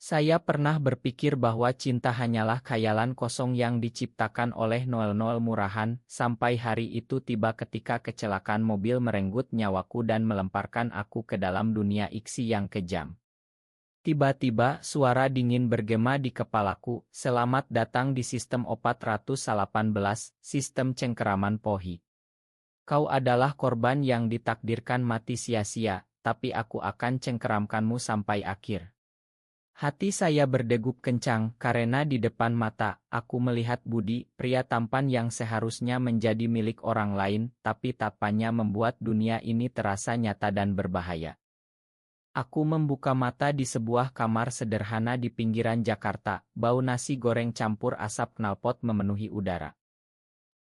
Saya pernah berpikir bahwa cinta hanyalah khayalan kosong yang diciptakan oleh nol-nol murahan, sampai hari itu tiba ketika kecelakaan mobil merenggut nyawaku dan melemparkan aku ke dalam dunia iksi yang kejam. Tiba-tiba suara dingin bergema di kepalaku, "Selamat datang di sistem 418, sistem cengkeraman Pohi. Kau adalah korban yang ditakdirkan mati sia-sia, tapi aku akan cengkeramkanmu sampai akhir." Hati saya berdegup kencang karena di depan mata aku melihat Budi, pria tampan yang seharusnya menjadi milik orang lain, tapi tapannya membuat dunia ini terasa nyata dan berbahaya. Aku membuka mata di sebuah kamar sederhana di pinggiran Jakarta, bau nasi goreng campur asap knalpot memenuhi udara.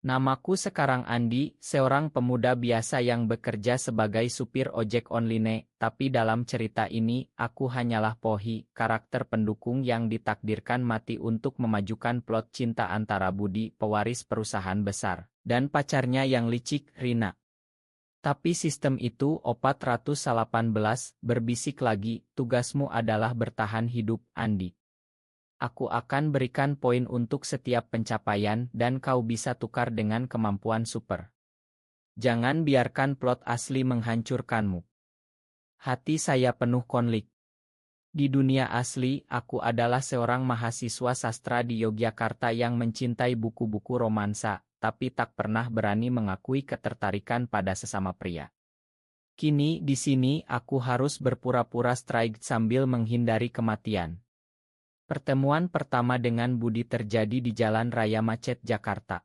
Namaku sekarang Andi, seorang pemuda biasa yang bekerja sebagai supir ojek online, tapi dalam cerita ini, aku hanyalah Pohi, karakter pendukung yang ditakdirkan mati untuk memajukan plot cinta antara Budi, pewaris perusahaan besar, dan pacarnya yang licik, Rina. Tapi sistem itu 418 berbisik lagi, tugasmu adalah bertahan hidup, Andi. Aku akan berikan poin untuk setiap pencapaian dan kau bisa tukar dengan kemampuan super. Jangan biarkan plot asli menghancurkanmu. Hati saya penuh konflik. Di dunia asli, aku adalah seorang mahasiswa sastra di Yogyakarta yang mencintai buku-buku romansa, tapi tak pernah berani mengakui ketertarikan pada sesama pria. Kini di sini aku harus berpura-pura strike sambil menghindari kematian. Pertemuan pertama dengan Budi terjadi di Jalan Raya Macet Jakarta.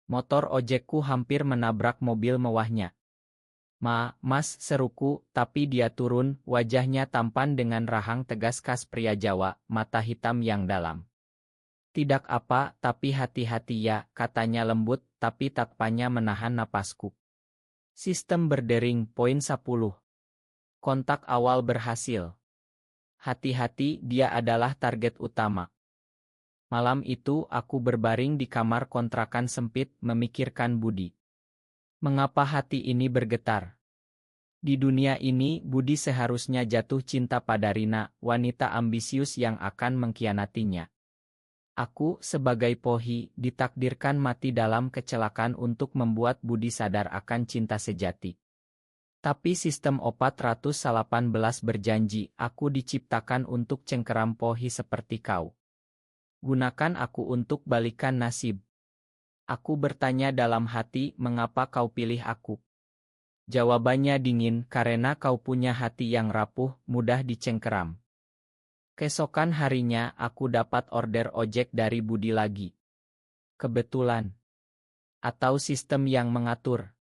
Motor ojekku hampir menabrak mobil mewahnya. Mas," seruku, tapi dia turun, wajahnya tampan dengan rahang tegas khas pria Jawa, mata hitam yang dalam. "Tidak apa, tapi hati-hati ya," katanya lembut, tapi tapannya menahan napasku. Sistem berdering, poin 10. Kontak awal berhasil. Hati-hati, dia adalah target utama. Malam itu aku berbaring di kamar kontrakan sempit, memikirkan Budi. Mengapa hati ini bergetar? Di dunia ini, Budi seharusnya jatuh cinta pada Rina, wanita ambisius yang akan mengkhianatinya. Aku, sebagai Pohi, ditakdirkan mati dalam kecelakaan untuk membuat Budi sadar akan cinta sejati. Tapi sistem 418 berjanji, aku diciptakan untuk cengkeram Pohi seperti kau. Gunakan aku untuk balikan nasib. Aku bertanya dalam hati, mengapa kau pilih aku? Jawabannya dingin, karena kau punya hati yang rapuh, mudah dicengkeram. Keesokan harinya, aku dapat order ojek dari Budi lagi. Kebetulan. Atau sistem yang mengatur.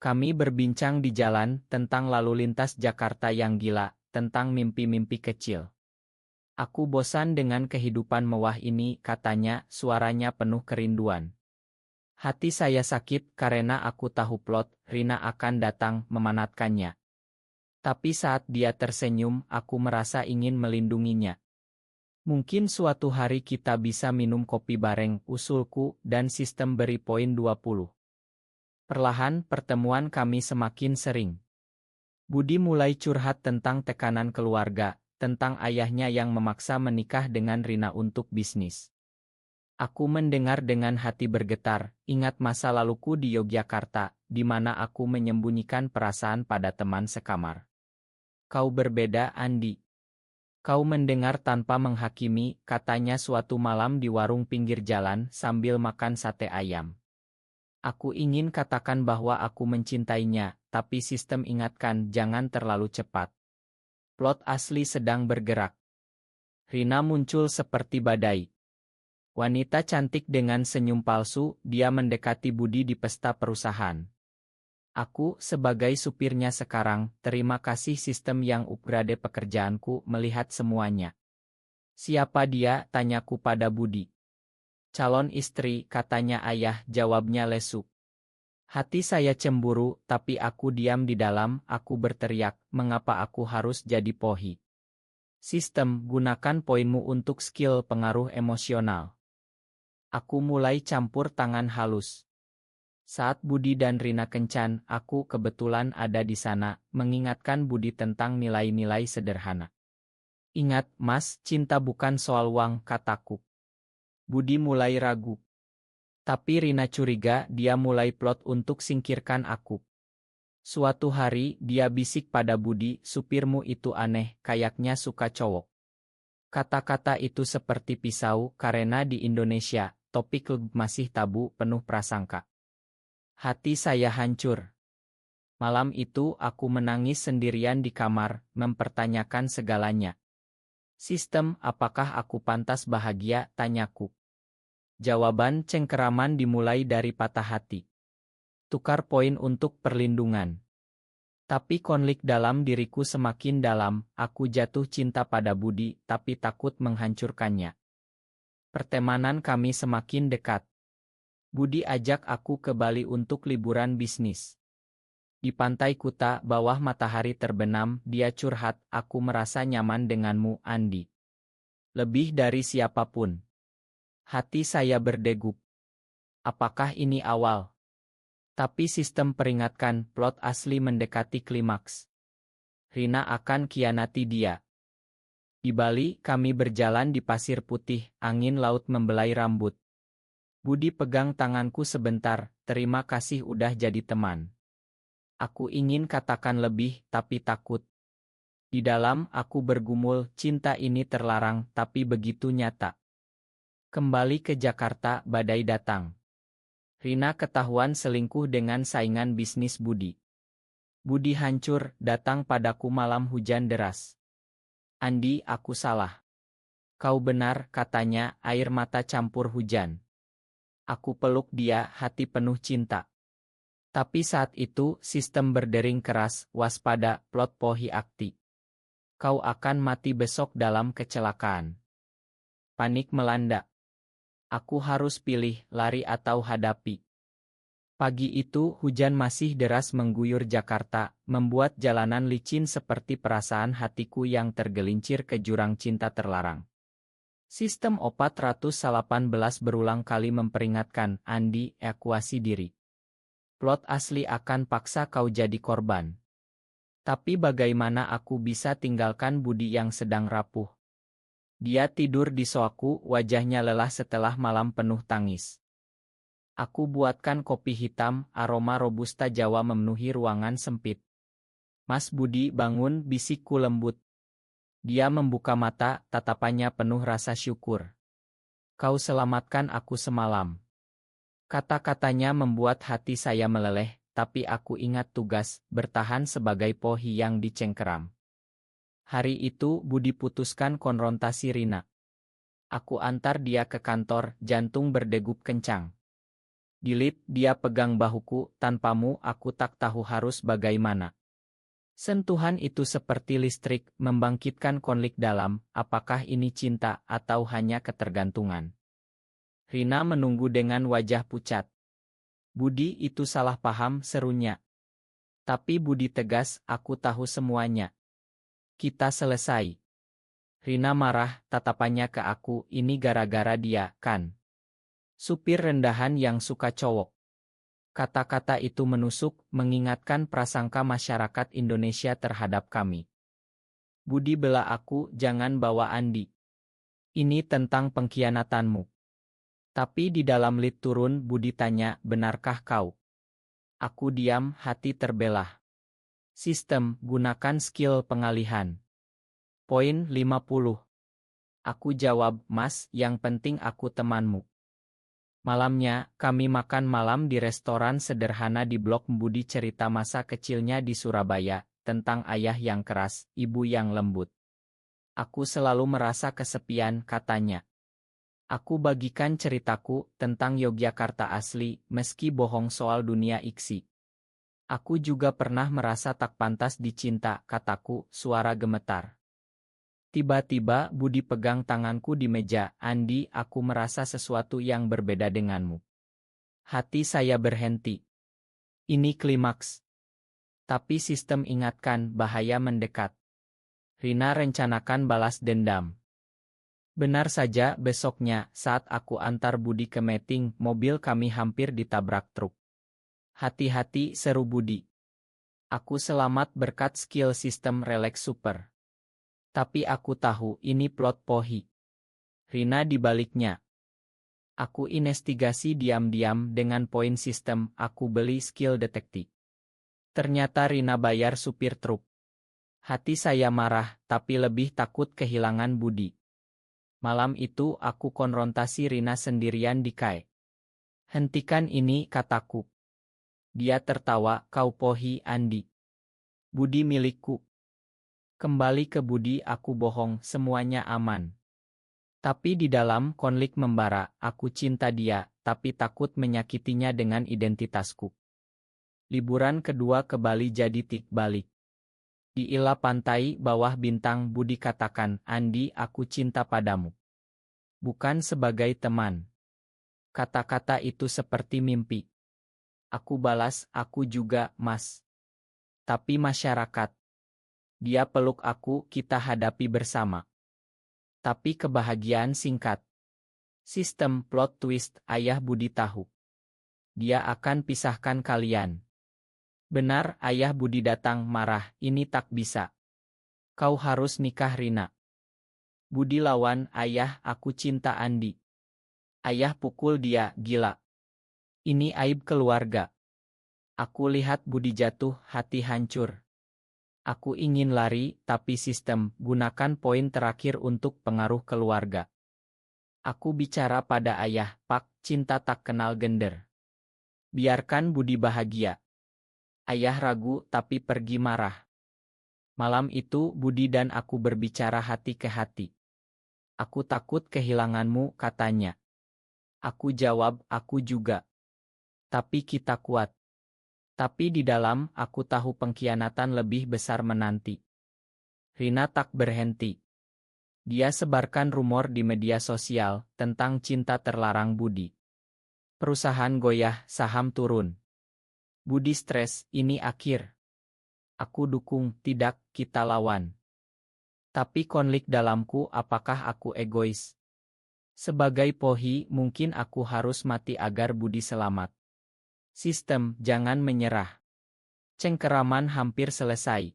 Kami berbincang di jalan tentang lalu lintas Jakarta yang gila, tentang mimpi-mimpi kecil. "Aku bosan dengan kehidupan mewah ini," katanya, suaranya penuh kerinduan. Hati saya sakit karena aku tahu plot, Rina akan datang memanatkannya. Tapi saat dia tersenyum, aku merasa ingin melindunginya. "Mungkin suatu hari kita bisa minum kopi bareng," usulku, dan sistem beri poin 20. Perlahan pertemuan kami semakin sering. Budi mulai curhat tentang tekanan keluarga, tentang ayahnya yang memaksa menikah dengan Rina untuk bisnis. Aku mendengar dengan hati bergetar, ingat masa laluku di Yogyakarta, di mana aku menyembunyikan perasaan pada teman sekamar. "Kau berbeda, Andi. Kau mendengar tanpa menghakimi," katanya suatu malam di warung pinggir jalan sambil makan sate ayam. Aku ingin katakan bahwa aku mencintainya, tapi sistem ingatkan jangan terlalu cepat. Plot asli sedang bergerak. Rina muncul seperti badai. Wanita cantik dengan senyum palsu, dia mendekati Budi di pesta perusahaan. Aku, sebagai supirnya sekarang, terima kasih sistem yang upgrade pekerjaanku melihat semuanya. "Siapa dia?" tanyaku pada Budi. "Calon istri," katanya ayah, jawabnya lesu. Hati saya cemburu, tapi aku diam di dalam, aku berteriak, mengapa aku harus jadi Pohi? Sistem, gunakan poinmu untuk skill pengaruh emosional. Aku mulai campur tangan halus. Saat Budi dan Rina kencan, aku kebetulan ada di sana, mengingatkan Budi tentang nilai-nilai sederhana. Ingat, Mas, cinta bukan soal uang, kataku. Budi mulai ragu. Tapi Rina curiga dia mulai plot untuk singkirkan aku. Suatu hari, dia bisik pada Budi, supirmu itu aneh, kayaknya suka cowok. Kata-kata itu seperti pisau, karena di Indonesia, topik masih tabu, penuh prasangka. Hati saya hancur. Malam itu aku menangis sendirian di kamar, mempertanyakan segalanya. Sistem, apakah aku pantas bahagia, tanyaku. Jawaban cengkeraman dimulai dari patah hati. Tukar poin untuk perlindungan. Tapi konflik dalam diriku semakin dalam, aku jatuh cinta pada Budi, tapi takut menghancurkannya. Pertemanan kami semakin dekat. Budi ajak aku ke Bali untuk liburan bisnis. Di pantai Kuta, bawah matahari terbenam, dia curhat, aku merasa nyaman denganmu, Andi. Lebih dari siapapun. Hati saya berdegup. Apakah ini awal? Tapi sistem peringatkan, plot asli mendekati klimaks. Rina akan kianati dia. Di Bali, kami berjalan di pasir putih, angin laut membelai rambut. Budi pegang tanganku sebentar, terima kasih udah jadi teman. Aku ingin katakan lebih, tapi takut. Di dalam, aku bergumul, cinta ini terlarang, tapi begitu nyata. Kembali ke Jakarta, badai datang. Rina ketahuan selingkuh dengan saingan bisnis Budi. Budi hancur, datang padaku malam hujan deras. Andi, aku salah. Kau benar, katanya, air mata campur hujan. Aku peluk dia, hati penuh cinta. Tapi saat itu, sistem berdering keras, waspada, plot pohi akti. Kau akan mati besok dalam kecelakaan. Panik melanda. Aku harus pilih, lari atau hadapi. Pagi itu, hujan masih deras mengguyur Jakarta, membuat jalanan licin seperti perasaan hatiku yang tergelincir ke jurang cinta terlarang. Sistem 418 berulang kali memperingatkan, Andi, evakuasi diri. Plot asli akan paksa kau jadi korban. Tapi bagaimana aku bisa tinggalkan Budi yang sedang rapuh? Dia tidur di soaku, wajahnya lelah setelah malam penuh tangis. Aku buatkan kopi hitam, aroma robusta Jawa memenuhi ruangan sempit. Mas Budi bangun, bisikku lembut. Dia membuka mata, tatapannya penuh rasa syukur. Kau selamatkan aku semalam. Kata-katanya membuat hati saya meleleh, tapi aku ingat tugas, bertahan sebagai pohi yang dicengkeram. Hari itu Budi putuskan konfrontasi Rina. Aku antar dia ke kantor, jantung berdegup kencang. Di lift dia pegang bahuku, tanpamu aku tak tahu harus bagaimana. Sentuhan itu seperti listrik, membangkitkan konflik dalam, apakah ini cinta atau hanya ketergantungan. Rina menunggu dengan wajah pucat. Budi, itu salah paham, serunya. Tapi Budi tegas, aku tahu semuanya. Kita selesai. Rina marah, tatapannya ke aku, ini gara-gara dia, kan? Supir rendahan yang suka cowok. Kata-kata itu menusuk, mengingatkan prasangka masyarakat Indonesia terhadap kami. Budi bela aku, jangan bawa Andi. Ini tentang pengkhianatanmu. Tapi di dalam lift turun, Budi tanya, benarkah kau? Aku diam, hati terbelah. Sistem, gunakan skill pengalihan. Poin 50. Aku jawab, Mas, yang penting aku temanmu. Malamnya, kami makan malam di restoran sederhana di Blok. Budi cerita masa kecilnya di Surabaya, tentang ayah yang keras, ibu yang lembut. Aku selalu merasa kesepian, katanya. Aku bagikan ceritaku tentang Yogyakarta asli, meski bohong soal dunia iksi. Aku juga pernah merasa tak pantas dicinta, kataku, suara gemetar. Tiba-tiba Budi pegang tanganku di meja, Andi, aku merasa sesuatu yang berbeda denganmu. Hati saya berhenti. Ini klimaks. Tapi sistem ingatkan, bahaya mendekat. Rina rencanakan balas dendam. Benar saja, besoknya, saat aku antar Budi ke meeting, mobil kami hampir ditabrak truk. Hati-hati, seru Budi. Aku selamat berkat skill sistem Relax Super. Tapi aku tahu ini plot Pohi. Rina dibaliknya. Aku investigasi diam-diam dengan poin sistem, aku beli skill detektif. Ternyata Rina bayar supir truk. Hati saya marah, tapi lebih takut kehilangan budi. Malam itu aku konfrontasi Rina sendirian di KAE. Hentikan ini, kataku. Dia tertawa, kau Pohi Andi. Budi milikku. Kembali ke budi, aku bohong, semuanya aman. Tapi di dalam konflik membara, aku cinta dia, tapi takut menyakitinya dengan identitasku. Liburan kedua ke Bali jadi tik balik. Di Ila pantai bawah bintang, Budi katakan, Andi, aku cinta padamu. Bukan sebagai teman. Kata-kata itu seperti mimpi. Aku balas, aku juga, Mas. Tapi masyarakat. Dia peluk aku, kita hadapi bersama. Tapi kebahagiaan singkat. Sistem plot twist, ayah Budi tahu. Dia akan pisahkan kalian. Benar, ayah Budi datang marah, ini tak bisa. Kau harus nikah Rina. Budi lawan, ayah, aku cinta Andi. Ayah pukul dia, gila. Ini aib keluarga. Aku lihat Budi jatuh, hati hancur. Aku ingin lari, tapi sistem, gunakan poin terakhir untuk pengaruh keluarga. Aku bicara pada ayah, Pak, cinta tak kenal gender. Biarkan Budi bahagia. Ayah ragu, tapi pergi marah. Malam itu, Budi dan aku berbicara hati ke hati. Aku takut kehilanganmu, katanya. Aku jawab, aku juga. Tapi kita kuat. Tapi di dalam, aku tahu pengkhianatan lebih besar menanti. Rina tak berhenti. Dia sebarkan rumor di media sosial tentang cinta terlarang Budi. Perusahaan goyah, saham turun. Budi stres, ini akhir. Aku dukung, tidak, kita lawan. Tapi konflik dalamku, apakah aku egois? Sebagai Pohi, mungkin aku harus mati agar Budi selamat. Sistem, jangan menyerah. Cengkeraman hampir selesai.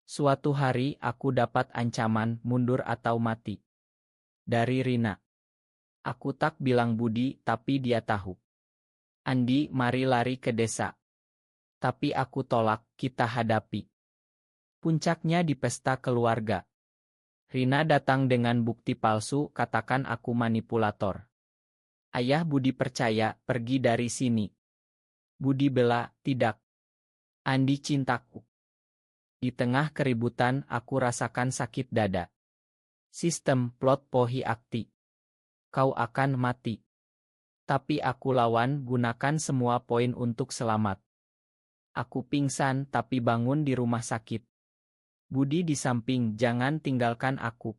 Suatu hari aku dapat ancaman mundur atau mati. Dari Rina. Aku tak bilang Budi, tapi dia tahu. Andi, mari lari ke desa. Tapi aku tolak, kita hadapi. Puncaknya di pesta keluarga. Rina datang dengan bukti palsu, katakan aku manipulator. Ayah Budi percaya, pergi dari sini. Budi bela, tidak. Andi cintaku. Di tengah keributan, aku rasakan sakit dada. Sistem plot Pohi akti. Kau akan mati. Tapi aku lawan, gunakan semua poin untuk selamat. Aku pingsan tapi bangun di rumah sakit. Budi di samping, jangan tinggalkan aku.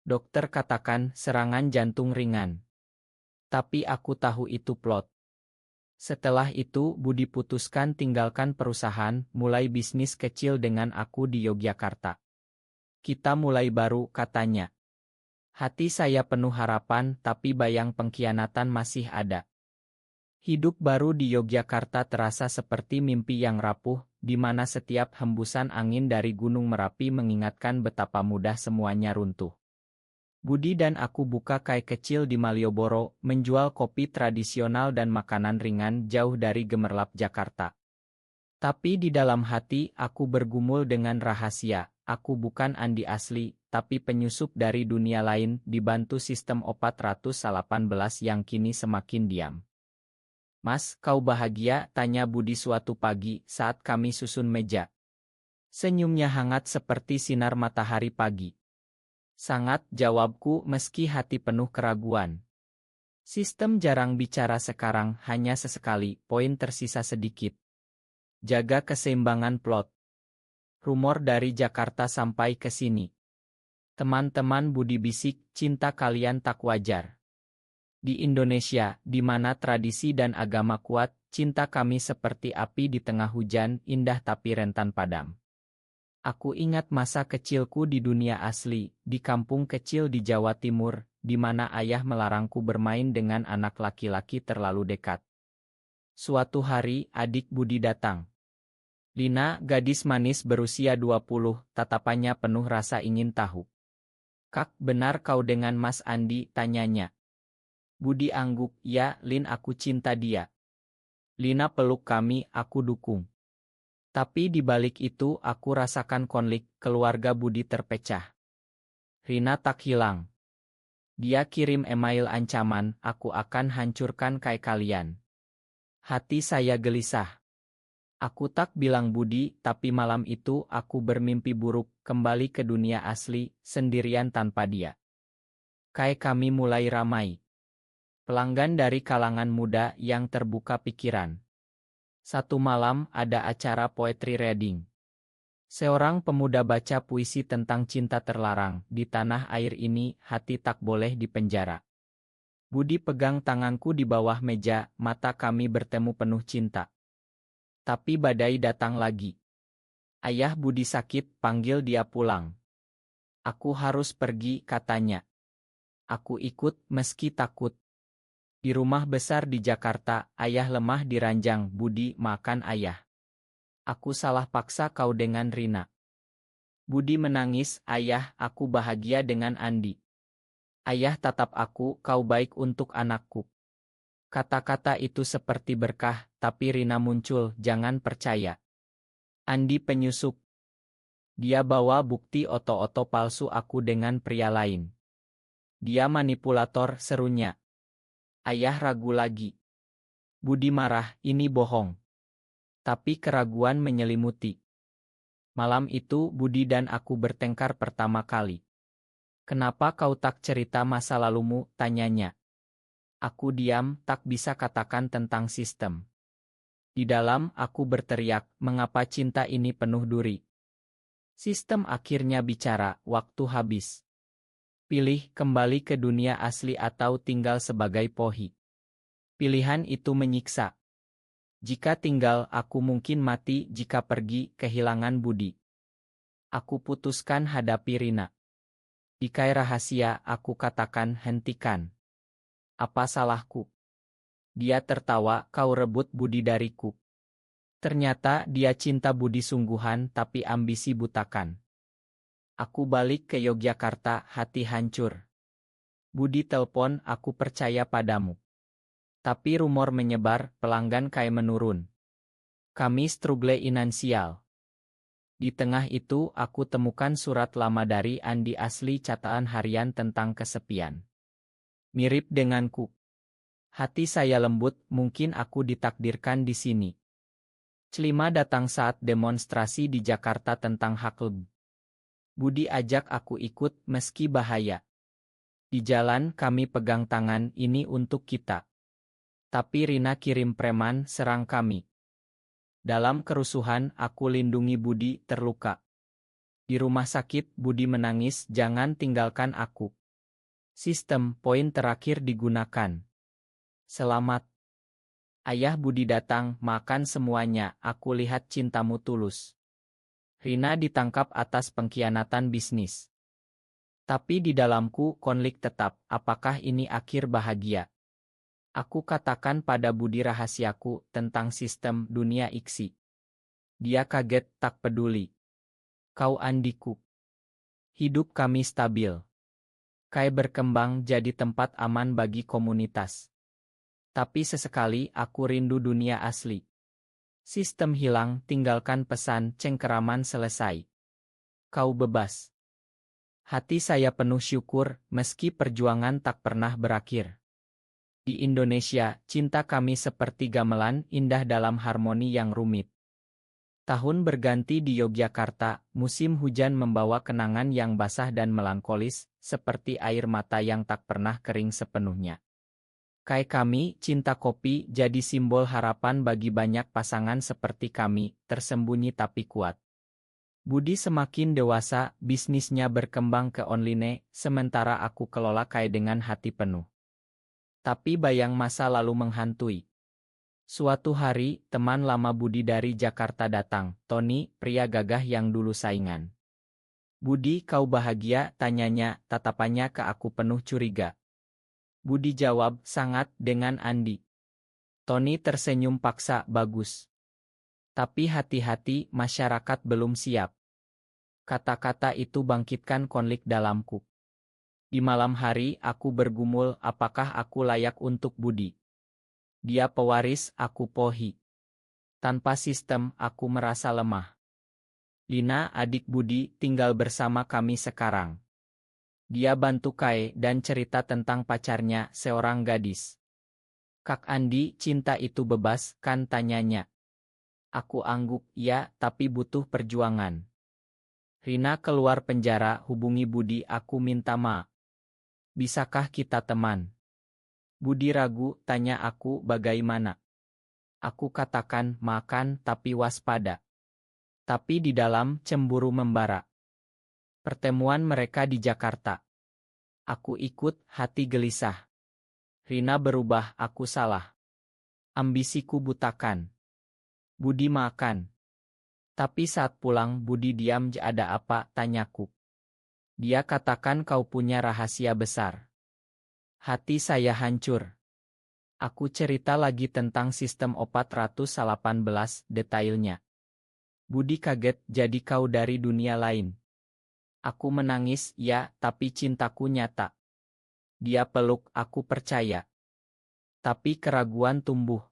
Dokter katakan serangan jantung ringan. Tapi aku tahu itu plot. Setelah itu, Budi putuskan tinggalkan perusahaan, mulai bisnis kecil dengan aku di Yogyakarta. Kita mulai baru, katanya. Hati saya penuh harapan, tapi bayang pengkhianatan masih ada. Hidup baru di Yogyakarta terasa seperti mimpi yang rapuh, di mana setiap hembusan angin dari Gunung Merapi mengingatkan betapa mudah semuanya runtuh. Budi dan aku buka KAE kecil di Malioboro, menjual kopi tradisional dan makanan ringan jauh dari gemerlap Jakarta. Tapi di dalam hati, aku bergumul dengan rahasia. Aku bukan Andi asli, tapi penyusup dari dunia lain, dibantu sistem 418 yang kini semakin diam. Mas, kau bahagia? Tanya Budi suatu pagi saat kami susun meja. Senyumnya hangat seperti sinar matahari pagi. Sangat, jawabku meski hati penuh keraguan. Sistem jarang bicara sekarang, hanya sesekali, poin tersisa sedikit. Jaga keseimbangan plot. Rumor dari Jakarta sampai ke sini. Teman-teman Budi bisik, cinta kalian tak wajar. Di Indonesia, di mana tradisi dan agama kuat, cinta kami seperti api di tengah hujan, indah tapi rentan padam. Aku ingat masa kecilku di dunia asli, di kampung kecil di Jawa Timur, di mana ayah melarangku bermain dengan anak laki-laki terlalu dekat. Suatu hari, adik Budi datang. Lina, gadis manis berusia 20, tatapannya penuh rasa ingin tahu. Kak, benar kau dengan Mas Andi? Tanyanya. Budi angguk, ya, Lin, aku cinta dia. Lina peluk kami, aku dukung. Tapi di balik itu aku rasakan konflik, keluarga Budi terpecah. Rina tak hilang. Dia kirim email ancaman, aku akan hancurkan kayak kalian. Hati saya gelisah. Aku tak bilang Budi, tapi malam itu aku bermimpi buruk, kembali ke dunia asli, sendirian tanpa dia. Kayak kami mulai ramai. Pelanggan dari kalangan muda yang terbuka pikiran. Satu malam ada acara poetry reading. Seorang pemuda baca puisi tentang cinta terlarang. Di tanah air ini, hati tak boleh dipenjara. Budi pegang tanganku di bawah meja, mata kami bertemu penuh cinta. Tapi badai datang lagi. Ayah Budi sakit, panggil dia pulang. Aku harus pergi, katanya. Aku ikut, meski takut. Di rumah besar di Jakarta, ayah lemah di ranjang. Budi, makan ayah. Aku salah paksa kau dengan Rina. Budi menangis, ayah, aku bahagia dengan Andi. Ayah tatap aku, kau baik untuk anakku. Kata-kata itu seperti berkah, tapi Rina muncul, jangan percaya. Andi penyusup. Dia bawa bukti oto-oto palsu aku dengan pria lain. Dia manipulator, serunya. Ayah ragu lagi. Budi marah, ini bohong. Tapi keraguan menyelimuti. Malam itu Budi dan aku bertengkar pertama kali. Kenapa kau tak cerita masa lalumu? Tanyanya. Aku diam, tak bisa katakan tentang sistem. Di dalam aku berteriak, mengapa cinta ini penuh duri? Sistem akhirnya bicara, waktu habis. Pilih kembali ke dunia asli atau tinggal sebagai pohi. Pilihan itu menyiksa. Jika tinggal, aku mungkin mati, jika pergi, kehilangan Budi. Aku putuskan hadapi Rina. Dikai rahasia, aku katakan hentikan. Apa salahku? Dia tertawa, kau rebut Budi dariku. Ternyata dia cinta Budi sungguhan tapi ambisi butakan. Aku balik ke Yogyakarta, hati hancur. Budi telpon, aku percaya padamu. Tapi rumor menyebar, pelanggan kayak menurun. Kami struggle finansial. Di tengah itu aku temukan surat lama dari Andi asli catatan harian tentang kesepian. Mirip denganku. Hati saya lembut, mungkin aku ditakdirkan di sini. Celima datang saat demonstrasi di Jakarta tentang hak LGBTQ. Budi ajak aku ikut meski bahaya. Di jalan kami pegang tangan, ini untuk kita. Tapi Rina kirim preman serang kami. Dalam kerusuhan aku lindungi Budi terluka. Di rumah sakit Budi menangis, jangan tinggalkan aku. Sistem poin terakhir digunakan. Selamat. Ayah Budi datang, makan semuanya, aku lihat cintamu tulus. Rina ditangkap atas pengkhianatan bisnis. Tapi di dalamku konflik tetap, apakah ini akhir bahagia? Aku katakan pada Budi rahasiaku tentang sistem dunia iksi. Dia kaget, tak peduli. Kau Andiku. Hidup kami stabil. Kai berkembang jadi tempat aman bagi komunitas. Tapi sesekali aku rindu dunia asli. Sistem hilang, tinggalkan pesan, cengkeraman selesai. Kau bebas. Hati saya penuh syukur, meski perjuangan tak pernah berakhir. Di Indonesia, cinta kami seperti gamelan indah dalam harmoni yang rumit. Tahun berganti di Yogyakarta, musim hujan membawa kenangan yang basah dan melankolis, seperti air mata yang tak pernah kering sepenuhnya. Kayak kami, cinta kopi jadi simbol harapan bagi banyak pasangan seperti kami, tersembunyi tapi kuat. Budi semakin dewasa, bisnisnya berkembang ke online, sementara aku kelola kayak dengan hati penuh. Tapi bayang masa lalu menghantui. Suatu hari, teman lama Budi dari Jakarta datang, Tony, pria gagah yang dulu saingan. Budi, kau bahagia? Tanyanya, tatapannya ke aku penuh curiga. Budi jawab, sangat, dengan Andi. Tony tersenyum paksa, bagus. Tapi hati-hati, masyarakat belum siap. Kata-kata itu bangkitkan konflik dalamku. Di malam hari aku bergumul apakah aku layak untuk Budi. Dia pewaris, aku Pohi. Tanpa sistem, aku merasa lemah. Lina, adik Budi, tinggal bersama kami sekarang. Dia bantu Kai dan cerita tentang pacarnya, seorang gadis. Kak Andi, cinta itu bebas, kan tanyanya. Aku angguk, ya, tapi butuh perjuangan. Rina keluar penjara, hubungi Budi, aku minta maaf. Bisakah kita teman? Budi ragu, tanya aku bagaimana. Aku katakan, makan tapi waspada. Tapi di dalam, cemburu membara. Pertemuan mereka di Jakarta. Aku ikut, hati gelisah. Rina berubah, aku salah. Ambisiku butakan. Budi makan. Tapi saat pulang Budi diam, ada apa, tanyaku. Dia katakan kau punya rahasia besar. Hati saya hancur. Aku cerita lagi tentang sistem 418 detailnya. Budi kaget, jadi kau dari dunia lain. Aku menangis, ya, tapi cintaku nyata. Dia peluk, aku percaya. Tapi keraguan tumbuh.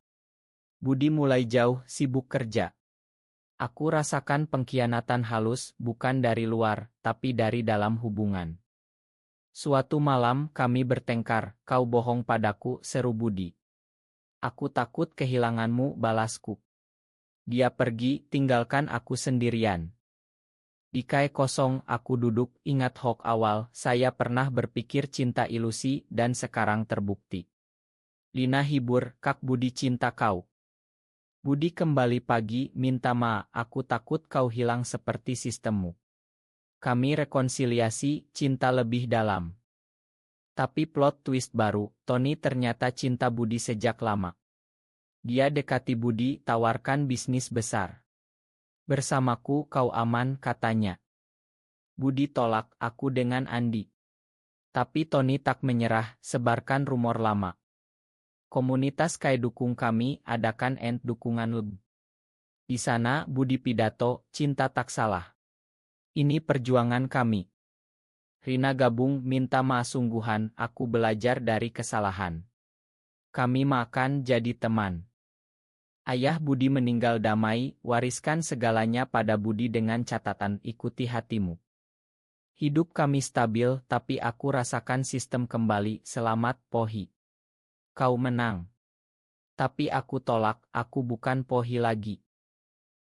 Budi mulai jauh, sibuk kerja. Aku rasakan pengkhianatan halus, bukan dari luar, tapi dari dalam hubungan. Suatu malam kami bertengkar, kau bohong padaku, seru Budi. Aku takut kehilanganmu, balasku. Dia pergi, tinggalkan aku sendirian. Di kai kosong aku duduk, ingat hok awal, saya pernah berpikir cinta ilusi dan sekarang terbukti. Lina hibur, Kak Budi cinta kau. Budi kembali pagi, minta maaf, aku takut kau hilang seperti sistemmu. Kami rekonsiliasi, cinta lebih dalam. Tapi plot twist baru, Tony ternyata cinta Budi sejak lama. Dia dekati Budi, tawarkan bisnis besar. Bersamaku kau aman, katanya. Budi tolak, aku dengan Andi. Tapi Tony tak menyerah, sebarkan rumor lama. Komunitas Kai dukung kami, adakan dukungan lebih. Di sana Budi pidato, cinta tak salah. Ini perjuangan kami. Rina gabung, minta maaf sungguhan, aku belajar dari kesalahan. Kami makan jadi teman. Ayah Budi meninggal damai, wariskan segalanya pada Budi dengan catatan ikuti hatimu. Hidup kami stabil, tapi aku rasakan sistem kembali, selamat Pohi. Kau menang. Tapi aku tolak, aku bukan Pohi lagi.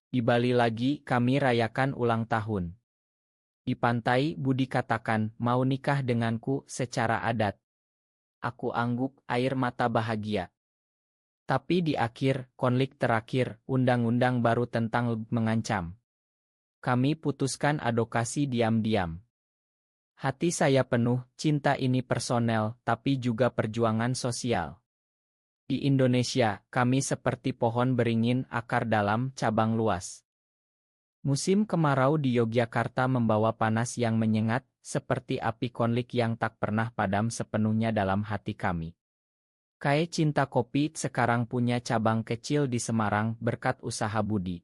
Di Bali lagi, kami rayakan ulang tahun. Di pantai, Budi katakan, mau nikah denganku secara adat. Aku angguk, air mata bahagia. Tapi di akhir, konflik terakhir, undang-undang baru tentang mengancam. Kami putuskan advokasi diam-diam. Hati saya penuh, cinta ini personel, tapi juga perjuangan sosial. Di Indonesia, kami seperti pohon beringin, akar dalam, cabang luas. Musim kemarau di Yogyakarta membawa panas yang menyengat, seperti api konflik yang tak pernah padam sepenuhnya dalam hati kami. Kai Cinta Kopi sekarang punya cabang kecil di Semarang berkat usaha Budi.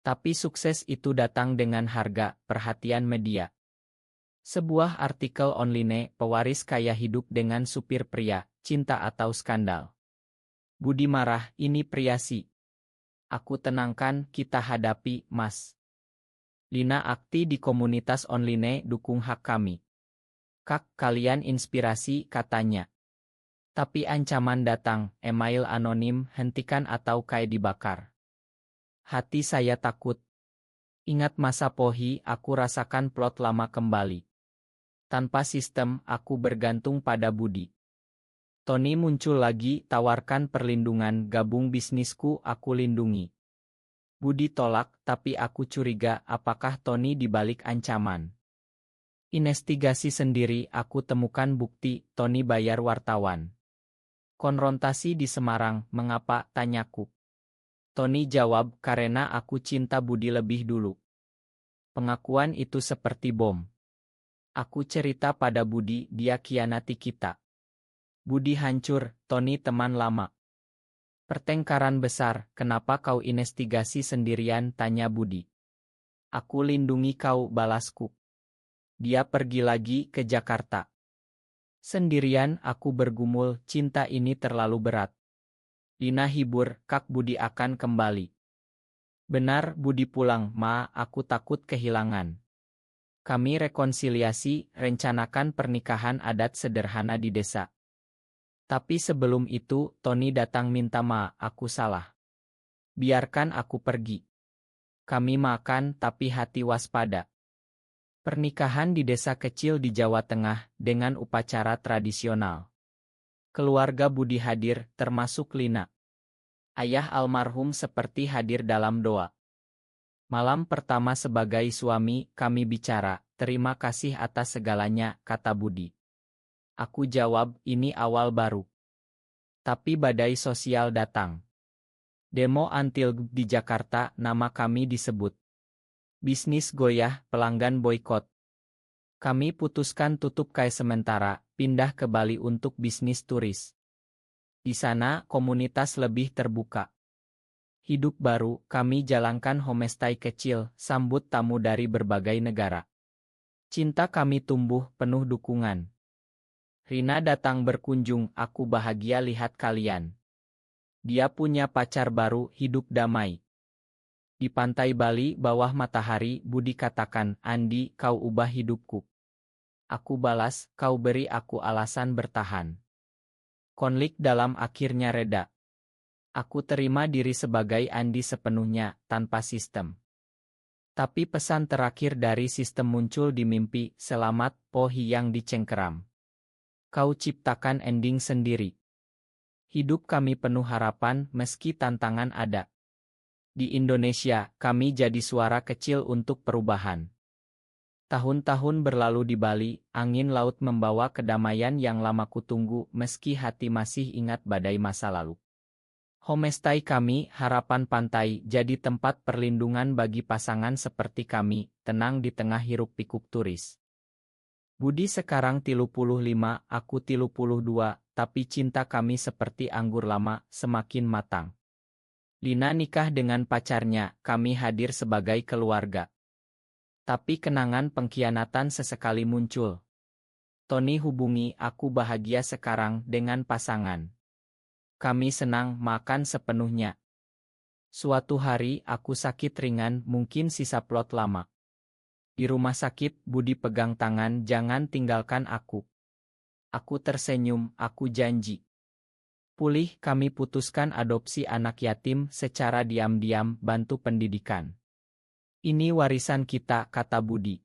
Tapi sukses itu datang dengan harga perhatian media. Sebuah artikel online, pewaris kaya hidup dengan supir pria, cinta atau skandal. Budi marah, ini priasi. Aku tenangkan, kita hadapi, Mas. Lina akti di komunitas online dukung hak kami. Kak, kalian inspirasi, katanya. Tapi ancaman datang, email anonim, hentikan atau Kai dibakar. Hati saya takut. Ingat masa Pohi, aku rasakan plot lama kembali. Tanpa sistem, aku bergantung pada Budi. Tony muncul lagi, tawarkan perlindungan, gabung bisnisku, aku lindungi. Budi tolak, tapi aku curiga apakah Tony dibalik ancaman. Investigasi sendiri, aku temukan bukti, Tony bayar wartawan. Konfrontasi di Semarang, mengapa, tanyaku. Tony jawab, karena aku cinta Budi lebih dulu. Pengakuan itu seperti bom. Aku cerita pada Budi, dia khianati kita. Budi hancur, Tony teman lama. Pertengkaran besar, kenapa kau investigasi sendirian, tanya Budi. Aku lindungi kau, balasku. Dia pergi lagi ke Jakarta. Sendirian aku bergumul, cinta ini terlalu berat. Lina hibur, Kak Budi akan kembali. Benar, Budi pulang, Ma, aku takut kehilangan. Kami rekonsiliasi, rencanakan pernikahan adat sederhana di desa. Tapi sebelum itu, Tony datang minta maaf, aku salah. Biarkan aku pergi. Kami makan tapi hati waspada. Pernikahan di desa kecil di Jawa Tengah dengan upacara tradisional. Keluarga Budi hadir, termasuk Lina. Ayah almarhum seperti hadir dalam doa. Malam pertama sebagai suami, kami bicara, terima kasih atas segalanya, kata Budi. Aku jawab, ini awal baru. Tapi badai sosial datang. Demo anti di Jakarta, nama kami disebut. Bisnis goyah, pelanggan boykot. Kami putuskan tutup kai sementara, pindah ke Bali untuk bisnis turis. Di sana, komunitas lebih terbuka. Hidup baru, kami jalankan homestay kecil, sambut tamu dari berbagai negara. Cinta kami tumbuh, penuh dukungan. Rina datang berkunjung, aku bahagia lihat kalian. Dia punya pacar baru, hidup damai. Di pantai Bali, bawah matahari, Budi katakan, Andi, kau ubah hidupku. Aku balas, kau beri aku alasan bertahan. Konflik dalam akhirnya reda. Aku terima diri sebagai Andi sepenuhnya, tanpa sistem. Tapi pesan terakhir dari sistem muncul di mimpi, selamat, Pohi yang dicengkeram. Kau ciptakan ending sendiri. Hidup kami penuh harapan meski tantangan ada. Di Indonesia, kami jadi suara kecil untuk perubahan. Tahun-tahun berlalu di Bali, angin laut membawa kedamaian yang lama kutunggu meski hati masih ingat badai masa lalu. Homestay kami, harapan pantai, jadi tempat perlindungan bagi pasangan seperti kami, tenang di tengah hiruk-pikuk turis. Budi sekarang 35, aku 32, tapi cinta kami seperti anggur lama, semakin matang. Lina nikah dengan pacarnya, kami hadir sebagai keluarga. Tapi kenangan pengkhianatan sesekali muncul. Tony hubungi, aku bahagia sekarang dengan pasangan. Kami senang makan sepenuhnya. Suatu hari aku sakit ringan, mungkin sisa plot lama. Di rumah sakit, Budi pegang tangan, jangan tinggalkan aku. Aku tersenyum, aku janji. Pulih, kami putuskan adopsi anak yatim secara diam-diam, bantu pendidikan. Ini warisan kita, kata Budi.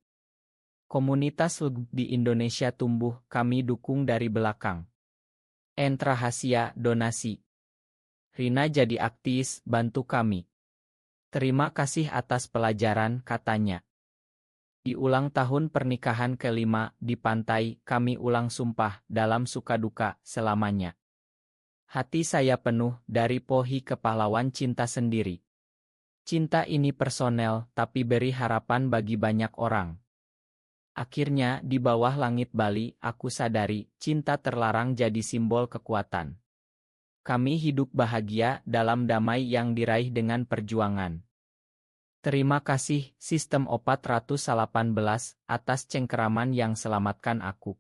Komunitas LGB di Indonesia tumbuh, kami dukung dari belakang. Rahasia, donasi. Rina jadi aktivis, bantu kami. Terima kasih atas pelajaran, katanya. Di ulang tahun pernikahan kelima, di pantai, kami ulang sumpah, dalam suka duka, selamanya. Hati saya penuh, dari Pohi ke pahlawan cinta sendiri. Cinta ini personel, tapi beri harapan bagi banyak orang. Akhirnya, di bawah langit Bali, aku sadari, cinta terlarang jadi simbol kekuatan. Kami hidup bahagia dalam damai yang diraih dengan perjuangan. Terima kasih, Sistem 418, atas cengkeraman yang selamatkan aku.